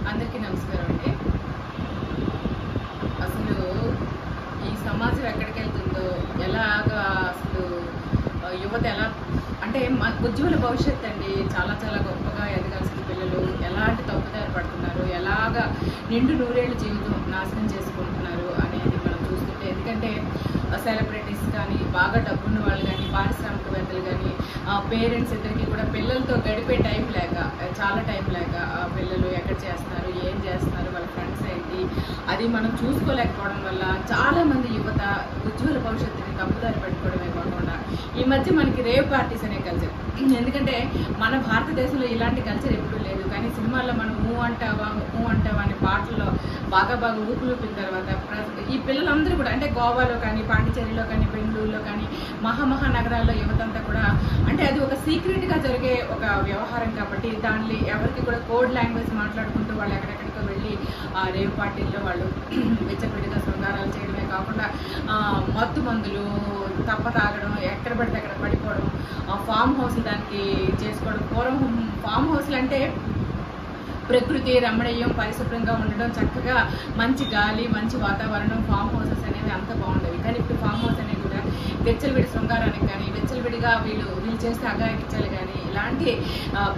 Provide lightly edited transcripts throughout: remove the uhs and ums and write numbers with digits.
అందరికీ నమస్కారం అండి. అసలు ఈ సమాజం ఎక్కడికి వెళ్తుందో, ఎలాగా అసలు యువత ఎలా అంటే మన ఉజ్వల భవిష్యత్తు అండి, చాలా చాలా గొప్పగా ఎదగాల్సిన పిల్లలు ఎలాంటి తప్పుదారి పడుతున్నారు, ఎలాగా నిండు నూరేళ్ళ జీవితం నాశనం చేసుకుంటున్నారు అనేది మనం చూస్తుంటే, ఎందుకంటే సెలబ్రిటీస్ కానీ, బాగా డబ్బున్న వాళ్ళు కానీ, పారిశ్రామికవేత్తలు కానీ, పేరెంట్స్ ఇద్దరికి కూడా పిల్లలతో గడిపే టైం లేక, చాలా టైం లేక పిల్లలు ఎక్కడ చేస్తున్నారు, ఏం చేస్తున్నారు, వాళ్ళ ఫ్రెండ్స్ ఏంటి, అది మనం చూసుకోలేకపోవడం వల్ల చాలామంది యువత ఉజ్వల భవిష్యత్తుని తప్పుదారి పెట్టుకోవడమే కాకుండా ఈ మధ్య మనకి రేవ్ పార్టీస్ అనే కల్చర్, ఎందుకంటే మన భారతదేశంలో ఇలాంటి కల్చర్ ఎప్పుడూ లేదు, కానీ సినిమాల్లో మనం ఊ అంటావా అనే పాటల్లో బాగా ఊపిన తర్వాత ఈ పిల్లలందరూ కూడా అంటే గోవాలో కానీ, పాండిచేరిలో కానీ, బెంగళూరులో కానీ, మహానగరాల్లో యువతంతా కూడా అంటే అది ఒక సీక్రెట్గా జరిగే ఒక వ్యవహారం కాబట్టి దానిలో ఎవరికి కూడా కోడ్ లాంగ్వేజ్ మాట్లాడుకుంటూ వాళ్ళు ఎక్కడెక్కడికో వెళ్ళి ఆ రేవ్ పార్టీల్లో వాళ్ళు విచ్చపిడిగా శృంగారాలు చేయడమే కాకుండా మత్తు మందులు తప్ప తాగడం, ఎక్కడ పడితే అక్కడ పడిపోవడం, ఫామ్ హౌస్ దానికి చేసుకోవడం. పూర్వం ఫామ్ హౌస్లు అంటే ప్రకృతి రమణీయం, పరిశుభ్రంగా ఉండడం, చక్కగా మంచి గాలి, మంచి వాతావరణం, ఫామ్ హౌసెస్ అనేవి అంత బాగుండేవి. కానీ ఇప్పుడు ఫామ్ హౌస్ అనేది కూడా వెచ్చలవిడి శృంగారానికి కానీ, వెచ్చలవిడిగా వీళ్ళు చేస్తే అగాయకించాలి కానీ, ఇలాంటి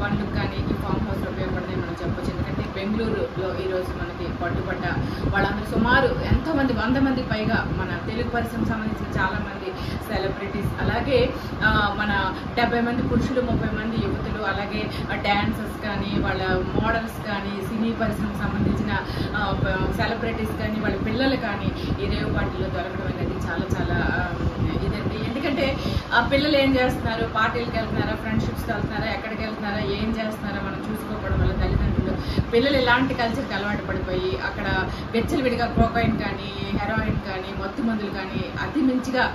పనులకు కానీ ఈ ఫామ్ హౌస్లో ఉపయోగపడతాయి మనం చెప్పొచ్చు. ఎందుకంటే బెంగళూరులో ఈరోజు మనకి పట్టుబడ్డ వాళ్ళందరూ సుమారు ఎంతోమంది 100 మంది పైగా మన తెలుగు పరిశ్రమకు సంబంధించిన చాలామంది సెలబ్రిటీస్, అలాగే మన 70 మంది పురుషులు, 30 మంది యువతులు, అలాగే డాన్సర్స్ కానీ, వాళ్ళ మోడల్స్ కానీ, సినీ పరిశ్రమకు సంబంధించిన సెలబ్రిటీస్ కానీ, వాళ్ళ పిల్లలు కానీ ఈ రేవ్ పార్టీలో దొరకడం అనేది చాలా చాలా ఇదండి. ఎందుకంటే ఆ పిల్లలు ఏం చేస్తున్నారు, పార్టీలకు వెళ్తున్నారా, ఫ్రెండ్షిప్స్కి వెళ్తున్నారా, ఎక్కడికి వెళ్తున్నారా, ఏం చేస్తున్నారా మనం చూసుకోవడం వల్ల తల్లిదండ్రులు పిల్లలు ఇలాంటి కల్చర్కి అలవాటు పడిపోయి అక్కడ వెచ్చలవిడిగా కోకైన్ కానీ, హెరాయిన్ కానీ, మత్తు మందులు కానీ అతి మించిగా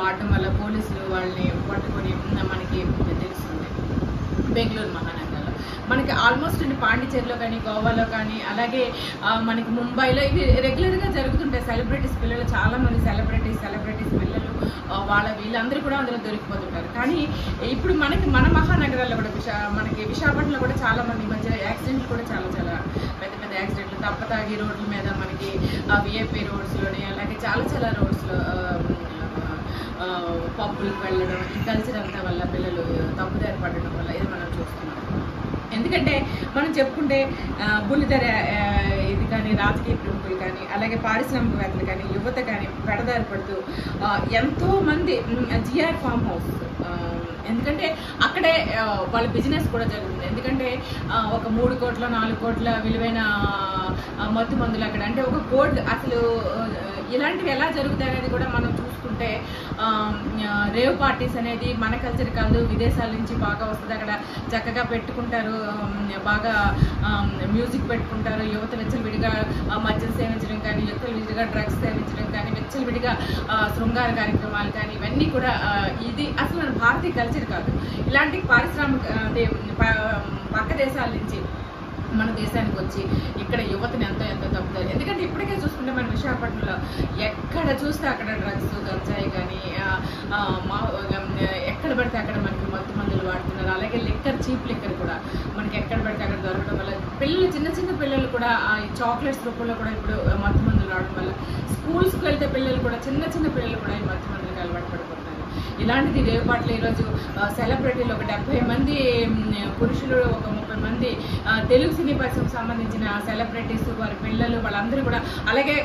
వాడటం వల్ల పోలీసులు వాళ్ళని పట్టుకొని మనకి తెలుస్తుంది. బెంగళూరు మహానగరంలో మనకి ఆల్మోస్ట్ పాండిచేరిలో కానీ, గోవాలో కానీ, అలాగే మనకి ముంబైలో ఇవి రెగ్యులర్గా జరుగుతుంటాయి. సెలబ్రిటీస్ పిల్లలు చాలామంది సెలబ్రిటీస్ పిల్లలు వీళ్ళందరూ కూడా అందులో దొరికిపోతుంటారు. కానీ ఇప్పుడు మన మహానగరాల్లో కూడా మనకి విశాఖపట్నంలో కూడా చాలామంది ఈ మధ్య యాక్సిడెంట్లు కూడా చాలా చాలా పెద్ద యాక్సిడెంట్లు తప్పతాగి రోడ్ల మీద మనకి విఐపి రోడ్స్లోని, అలాగే చాలా రోడ్స్లో పబ్బులకు వెళ్ళడం, ఈ కల్చర్ అంతా వల్ల పిల్లలు తప్పుదారి పడడం వల్ల ఇది మనం చూస్తున్నాం. ఎందుకంటే మనం చెప్పుకుంటే బుల్లితెర ఇది కానీ, రాజకీయ ప్రముఖులు కానీ, అలాగే పారిశ్రామికవేత్తలు కానీ, యువత కానీ పెడదారి పడుతూ ఎంతోమంది జిఆర్ ఫామ్ హౌస్, ఎందుకంటే అక్కడే వాళ్ళ బిజినెస్ కూడా జరుగుతుంది. ఎందుకంటే ఒక 3 కోట్ల 4 కోట్ల విలువైన మత్తు మందులు అక్కడ, అంటే ఒక కోడ్ అసలు ఇలాంటివి ఎలా జరుగుతాయి అనేది కూడా మనం చూసుకుంటే రేవ్ పార్టీస్ అనేది మన కల్చర్ కాదు, విదేశాల నుంచి బాగా వస్తుంది. అక్కడ చక్కగా పెట్టుకుంటారు, బాగా మ్యూజిక్ పెట్టుకుంటారు, యువత వెచ్చలవిడిగా మద్యం సేవించడం కానీ, వెచ్చలవిడిగా డ్రగ్స్ సేవించడం కానీ, వెచ్చలవిడిగా శృంగార కార్యక్రమాలు కానీ, ఇవన్నీ కూడా ఇది అసలు మన భారతీయ కల్చర్ కాదు. ఇలాంటి పారిశ్రామిక పక్క దేశాల నుంచి మన దేశానికి వచ్చి ఇక్కడ యువతని ఎంతో తప్పుతారు. ఎందుకంటే ఇప్పటికే చూసుకుంటే మన విశాఖపట్నంలో ఎక్కడ చూస్తే అక్కడ డ్రగ్స్, గంజాయి కానీ, ఎక్కడ పడితే అక్కడ మనకి మత్తు మందులు వాడుతున్నారు. అలాగే చీప్ లిక్కర్ కూడా మనకి ఎక్కడ పడితే అక్కడ దొరకడం వల్ల పిల్లలు, చిన్న పిల్లలు కూడా ఈ చాక్లెట్స్ రూపంలో కూడా ఇప్పుడు మత్తు మందులు వాడడం వల్ల స్కూల్స్కి వెళ్తే పిల్లలు కూడా చిన్న పిల్లలు కూడా ఈ మత్తు మందులకు అలవాటు పడిపోతున్నారు. ఇలాంటిది రేవ్ పాటలు ఈరోజు సెలబ్రిటీలు ఒక 70 మంది పురుషులు, ఒక 30 మంది తెలుగు సినీ పరిశ్రమకు సంబంధించిన సెలబ్రిటీస్, వారి పిల్లలు, వాళ్ళందరూ కూడా, అలాగే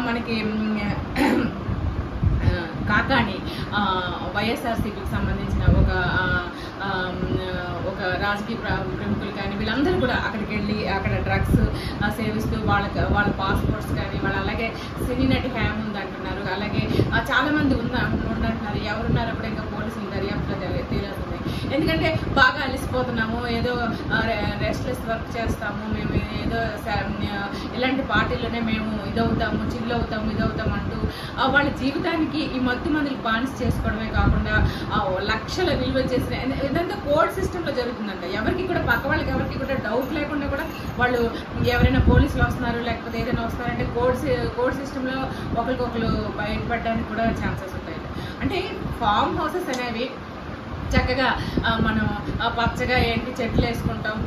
మనకి కాకాని వైఎస్ఆర్సీపీకి సంబంధించిన ఒక రాజకీయ ప్రముఖులు కానీ, వీళ్ళందరూ కూడా అక్కడికి వెళ్ళి అక్కడ డ్రగ్స్ సేవిస్తూ వాళ్ళ పాస్పోర్ట్స్ కానీ, వాళ్ళు అలాగే సినీ నటి హ్యామ్ ఉంది అంటున్నారు, అలాగే చాలామంది ఉందంటున్నారు. ఎవరున్నారో కూడా ఇంకా పోలీసులు దర్యాప్తులో తేలుతుంది. ఎందుకంటే బాగా అలసిపోతున్నాము, ఏదో రెస్ట్లెస్ వర్క్ చేస్తాము, మేము ఏదో ఇలాంటి పార్టీలోనే మేము ఇదవుతాము అంటూ వాళ్ళ జీవితానికి ఈ మత్తు మందులు బానిస చేసుకోవడమే కాకుండా లక్షల నిల్వ చేసిన ఇదంతా కోడ్ సిస్టంలో జరుగుతుందంట. ఎవరికి కూడా పక్క వాళ్ళకి ఎవరికి కూడా డౌట్ లేకుండా కూడా వాళ్ళు ఎవరైనా పోలీసులు వస్తున్నారు లేకపోతే ఏదైనా వస్తున్నారంటే కోడ్ సిస్టంలో ఒకరికొకరు బయటపడడానికి కూడా ఛాన్సెస్ ఉంటాయి. అంటే ఫామ్ హౌసెస్ అనేవి చక్కగా మనం పచ్చగా ఏంటి చెట్లు వేసుకుంటాం,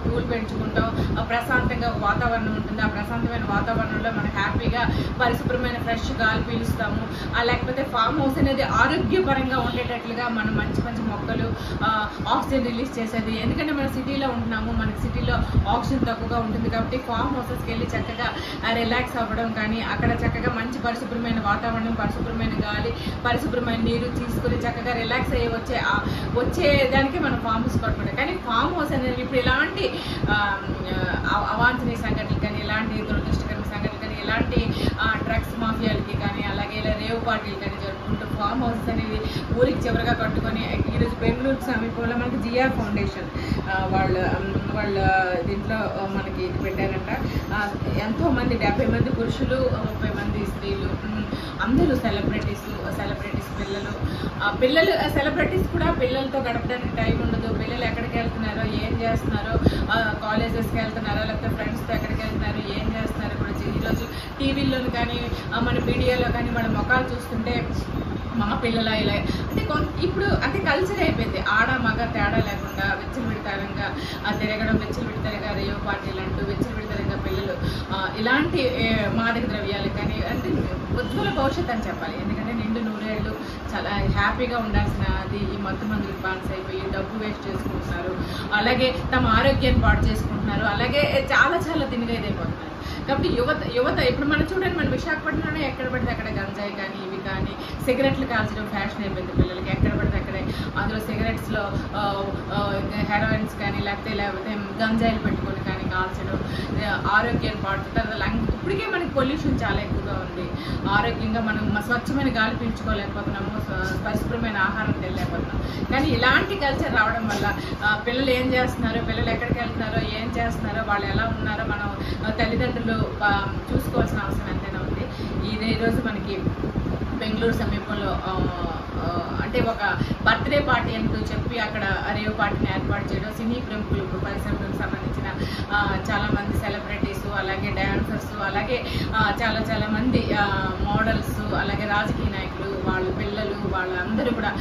పూలు పెంచుకుంటాం, ప్రశాంతంగా వాతావరణం ఉంటుంది. ఆ ప్రశాంతమైన వాతావరణంలో మనం హ్యాపీగా పరిశుభ్రమైన ఫ్రెష్ గాలి పీలుస్తాము. లేకపోతే ఫామ్ హౌస్ అనేది ఆరోగ్యపరంగా ఉండేటట్లుగా మనం మంచి మంచి మొక్కలు ఆక్సిజన్ రిలీజ్ చేసేది. ఎందుకంటే మనం సిటీలో ఉంటున్నాము, మనకి సిటీలో ఆక్సిజన్ తక్కువగా ఉంటుంది కాబట్టి ఫామ్ హౌసెస్కి వెళ్ళి చక్కగా రిలాక్స్ అవ్వడం కానీ, అక్కడ చక్కగా మంచి పరిశుభ్రమైన వాతావరణం, పరిశుభ్రమైన గాలి, పరిశుభ్రమైన నీరు తీసుకుని చక్కగా రిలాక్స్ అయ్యి వచ్చేదానికి మనం ఫామ్ హౌస్ కట్టుకుంటాం. కానీ ఫామ్ హౌస్ అనేది ఇప్పుడు ఇలాంటి అవాంఛనీయ సంఘటనలు కానీ, ఇలాంటి దురదృష్టకరమైన సంఘటనలు కానీ, ఇలాంటి డ్రగ్స్ మాఫియాలకి కానీ, అలాగే ఇలా రేవ్ పార్టీలు కానీ జరుపుకుంటూ ఫామ్ హౌస్ అనేది ఊరికి చివరిగా కట్టుకొని ఈరోజు బెంగళూరు సమీపంలో మనకి జిఆర్ ఫౌండేషన్ వాళ్ళ దీంట్లో మనకి ఇది పెట్టారంట. ఎంతోమంది 70 మంది పురుషులు, 30 మంది స్త్రీలు, అందరూ సెలబ్రిటీస్ పిల్లలు సెలబ్రిటీస్ కూడా పిల్లలతో గడపడానికి టైం ఉండదు. పిల్లలు ఎక్కడికి వెళ్తున్నారో, ఏం చేస్తున్నారో, కాలేజెస్కి వెళ్తున్నారో, లేకపోతే ఫ్రెండ్స్తో ఎక్కడికి వెళ్తున్నారో, ఏం చేస్తున్నారో కూడా ఈరోజు టీవీల్లోని కానీ మన మీడియాలో కానీ వాళ్ళ ముఖాలు చూస్తుంటే మా పిల్లల ఇలా అంటే ఇప్పుడు అంటే కల్చర్ అయిపోయింది. ఆడ మగ తేడా లేకుండా విచ్చలవిడితనంగా తిరగడం, విచ్చలవిడితనంగా రేవ్ పార్టీలు అంటూ విచ్చలవిడితనంగా పిల్లలు ఇలాంటి మాదక ద్రవ్యాలు కానీ అంటే ఉజ్వల భవిష్యత్తు అని చెప్పాలి. ఎందుకంటే నిండు 100 ఏళ్ళు చాలా హ్యాపీగా ఉండాల్సినది ఈ మత్తు మందులకు బాన్స్ అయిపోయి డబ్బు వేస్ట్ చేసుకుంటున్నారు, అలాగే తమ ఆరోగ్యాన్ని పాడు చేసుకుంటున్నారు, అలాగే చాలా చాలా తినిగైపోతున్నారు. కాబట్టి యువత ఇప్పుడు మనం చూడండి, మన విశాఖపట్నంలోనే ఎక్కడ పడితే అక్కడ గంజాయి కానీ ఇవి కానీ సిగరెట్లు కాల్చడం ఫ్యాషన్ అయిపోయింది పిల్లలకి. ఎక్కడ పడితే అక్కడే అందులో సిగరెట్స్లో హెరాయిన్స్ కానీ లేకపోతే గంజాయిలు పెట్టుకొని కానీ కాల్చడం ఆరోగ్యాన్ని పాడుతుంది. ఇప్పటికే మనకి పొల్యూషన్ చాలా ఎక్కువగా ఉంది. ఆరోగ్యంగా మనం స్వచ్ఛమైన గాలి పీల్చుకోలేకపోతున్నాము, పరిశుభ్రమైన ఆహారం తినలేకపోతున్నాం. కానీ ఇలాంటి కల్చర్ రావడం వల్ల పిల్లలు ఏం చేస్తున్నారో, పిల్లలు ఎక్కడికి వెళ్తున్నారో, ఏం చేస్తున్నారో, వాళ్ళు ఎలా ఉన్నారో మనం తల్లిదండ్రులు చూసుకోవాల్సిన అవసరం ఎంతైనా ఉంది. ఈరోజు మనకి బెంగళూరు సమీపంలో అంటే ఒక బర్త్డే పార్టీ అంటూ చెప్పి అక్కడ రేవ్ పార్టీని ఏర్పాటు చేయడం, సినీ ప్రముఖులకు పరిశ్రమలకు సంబంధించిన చాలామంది సెలబ్రిటీస్, అలాగే డాన్సర్స్, అలాగే చాలా మంది మోడల్స్, అలాగే రాజకీయ నాయకులు, వాళ్ళ పిల్లలు, వాళ్ళందరూ కూడా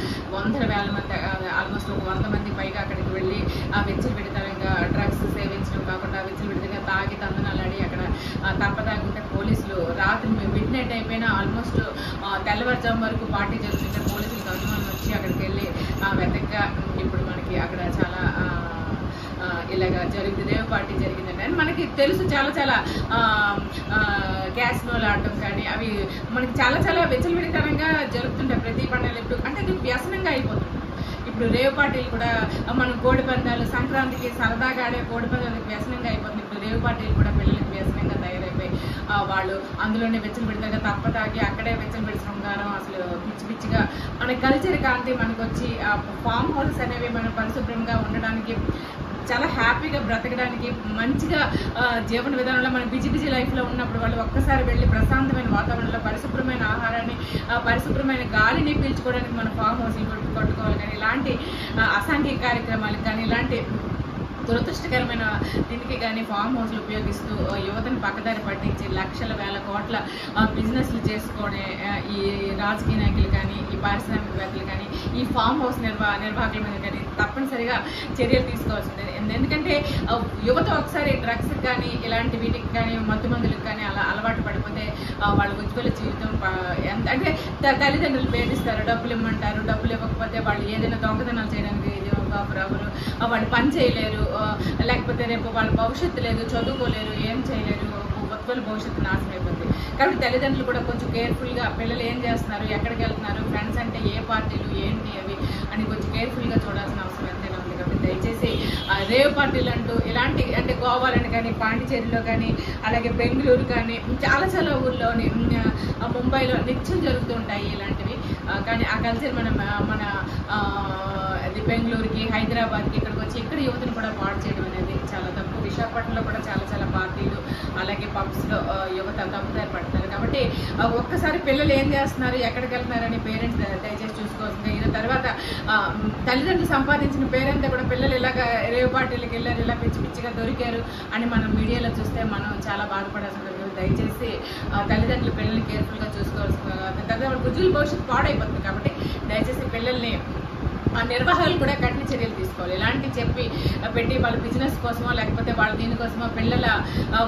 వేల మంది, ఆల్మోస్ట్ ఒక 100 మంది పైగా అక్కడికి వెళ్ళి విచ్చలవిడితనంగా డ్రగ్స్ సేవించడం కాకుండా విచ్చలవిడితగా తాగి తందనాలాడి అక్కడ తప్పదాకుంటే పోలీసులు రాత్రి మిడ్ నైట్ అయిపోయినా ఆల్మోస్ట్ తెల్లవారుజాము వరకు పార్టీ జరుగుతుంటే పోలీసులకు అనుమానం వచ్చి అక్కడికి వెళ్ళి వెతగ్గా ఇప్పుడు మనకి అక్కడ చాలా ఇలాగా జరిగింది, రేవ్ పార్టీ జరిగిందండి. అని మనకి తెలుసు. చాలా క్యాసినోలు ఆడటం కానీ అవి మనకి చాలా విచ్చలవిడితనంగా జరుగుతుంటాయి ప్రతి పండుగలు. ఇప్పుడు అంటే అది వ్యసనంగా అయిపోతుంది. ఇప్పుడు రేవ్ పార్టీలు కూడా మనం కోడి పందాలు, సంక్రాంతికి సరదాగా ఆడే కోడి పందాలకు వ్యసనంగా అయిపోతుంది. ఇప్పుడు రేవ్ పార్టీలు కూడా పిల్లలకి వ్యసనంగా తయారైపోయి వాళ్ళు అందులోనే విచ్చలవిడితగా తప్పతాగి అక్కడే విచ్చలవిడి శృంగారం, అసలు పిచ్చిగా మన కల్చర్ కాంతి మనకు వచ్చి ఆ ఫామ్ హౌసెస్ అనేవి మనం పరిశుభ్రంగా ఉండడానికి, చాలా హ్యాపీగా బ్రతకడానికి, మంచిగా జీవన విధానంలో మనం బిజీ లైఫ్లో ఉన్నప్పుడు వాళ్ళు ఒక్కసారి వెళ్ళి ప్రశాంతమైన వాతావరణంలో పరిశుభ్రమైన ఆహారాన్ని, పరిశుభ్రమైన గాలిని పీల్చుకోవడానికి మన ఫామ్ హౌస్లు కట్టుకోవాలి. కానీ ఇలాంటి అసాంఘిక కార్యక్రమాలకు కానీ ఇలాంటి దురదృష్టకరమైన దీనికి కానీ ఫామ్ హౌస్లు ఉపయోగిస్తూ యువతను పక్కదారి పట్టించి లక్షల వేల కోట్ల బిజినెస్లు చేసుకునే ఈ రాజకీయ నాయకులు కానీ, ఈ పారిశ్రామికవేత్తలు కానీ, ఈ ఫామ్ హౌస్ నిర్వాహకుల మీద కానీ తప్పనిసరిగా చర్యలు తీసుకోవాల్సింది. ఎందుకంటే యువత ఒకసారి డ్రగ్స్కి కానీ ఇలాంటి వీటికి కానీ మత్తు మందులకు కానీ అలా అలవాటు పడిపోతే వాళ్ళ ఉజ్వల జీవితం అంటే తల్లిదండ్రులు పేదిస్తారు, డబ్బులు ఇమ్మంటారు, డబ్బులు ఇవ్వకపోతే వాళ్ళు ఏదైనా దొంగతనాలు చేయడానికి ఎవరు వాళ్ళు పని చేయలేరు, లేకపోతే రేపు వాళ్ళ భవిష్యత్తు లేదు, చదువుకోలేరు, ఏం చేయలేరు, ఉజ్వల భవిష్యత్తు నాశనం అయిపోతుంది. కాబట్టి తల్లిదండ్రులు కూడా కొంచెం కేర్ఫుల్గా పిల్లలు ఏం చేస్తున్నారు, ఎక్కడికి వెళ్తున్నారు, ఫ్రెండ్స్ అంటే ఏ పార్టీలు ఏంటి అవి అని కొంచెం కేర్ఫుల్గా చూడాల్సిన అవసరం ఎంతైనా ఉంది. కాబట్టి దయచేసి రేవ్ పార్టీలు అంటూ ఇలాంటి అంటే గోవాలని కానీ, పాండిచేరిలో కానీ, అలాగే బెంగళూరు కానీ చాలా ఊర్లోని ముంబైలో నిత్యం జరుగుతూ ఉంటాయి ఇలాంటివి. కానీ ఆ కల్చర్ మన అది బెంగళూరుకి, హైదరాబాద్కి ఇక్కడికి వచ్చి ఇక్కడ యువతను కూడా పాడు చేయడం అనేది చాలా తప్పు. విశాఖపట్నంలో కూడా చాలా పార్టీలు, అలాగే పబ్స్లో యువత తప్పుదారి పడుతున్నారు. కాబట్టి ఒక్కసారి పిల్లలు ఏం చేస్తున్నారు, ఎక్కడికి వెళ్తున్నారని పేరెంట్స్ దయచేసి చూసుకోవాల్సిందే. ఇది తర్వాత తల్లిదండ్రులు సంపాదించిన పేరెంట్స్ కూడా పిల్లలు ఇలాగ రేవ్ పార్టీలకు వెళ్ళారు, ఇలా పిచ్చిగా దొరికారు అని మనం మీడియాలో చూస్తే మనం చాలా బాధపడాల్సింది. దయచేసి తల్లిదండ్రులు పిల్లల్ని కేర్ఫుల్గా చూసుకోవాల్సింది. తర్వాత ఉజ్వల భవిష్యత్తు పాడైపోతుంది. కాబట్టి దయచేసి పిల్లల్ని ఆ నిర్వాహకులు కూడా కఠిన చర్యలు తీసుకోవాలి. ఇలాంటి చెప్పి పెట్టి వాళ్ళ బిజినెస్ కోసమో లేకపోతే వాళ్ళ దీనికోసమో పిల్లల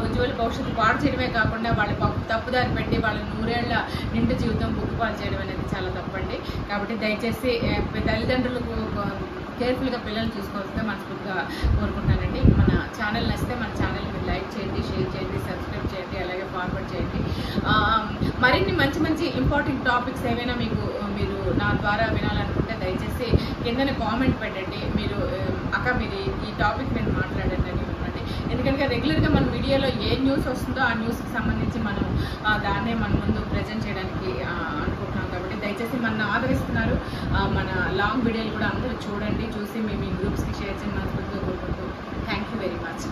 ఉజ్వల భవిష్యత్తు పాడు చేయడమే కాకుండా వాళ్ళ తప్పుదారి పెట్టి వాళ్ళ 100 ఏళ్ల నిండు జీవితం బుక్కుపాలు చేయడం అనేది చాలా తప్పండి. కాబట్టి దయచేసి తల్లిదండ్రులు కేర్ఫుల్గా పిల్లల్ని చూసుకోవాల్సిందే మనస్ఫూర్తిగా కోరుకుంటానండి. మన ఛానల్ నచ్చితే మన ఛానల్ని మీరు లైక్ చేయండి, షేర్ చేయండి, సబ్స్క్రైబ్ చేయండి, అలాగే ఫార్వర్డ్ చేయండి. మరిన్ని మంచి మంచి ఇంపార్టెంట్ టాపిక్స్ ఏమైనా మీరు నా ద్వారా వినాలనుకుంటే దయచేసి కిందనే కామెంట్ పెట్టండి. మీరు ఈ టాపిక్ నేను మాట్లాడండి అని ఇవ్వండి. ఎందుకంటే రెగ్యులర్గా మన వీడియోలో ఏ న్యూస్ వస్తుందో ఆ న్యూస్కి సంబంధించి మనం దాన్నే మన ముందు ప్రజెంట్ చేయడానికి అనుకుంటున్నాం. కాబట్టి దయచేసి మన ఆదరిస్తున్నారు. మన లాంగ్ వీడియోలు కూడా అందరూ చూడండి, చూసి మీ గ్రూప్స్కి షేర్ చేయమని మనస్ఫూర్తిగా కోరుకుంటూ థ్యాంక్ యూ వెరీ మచ్.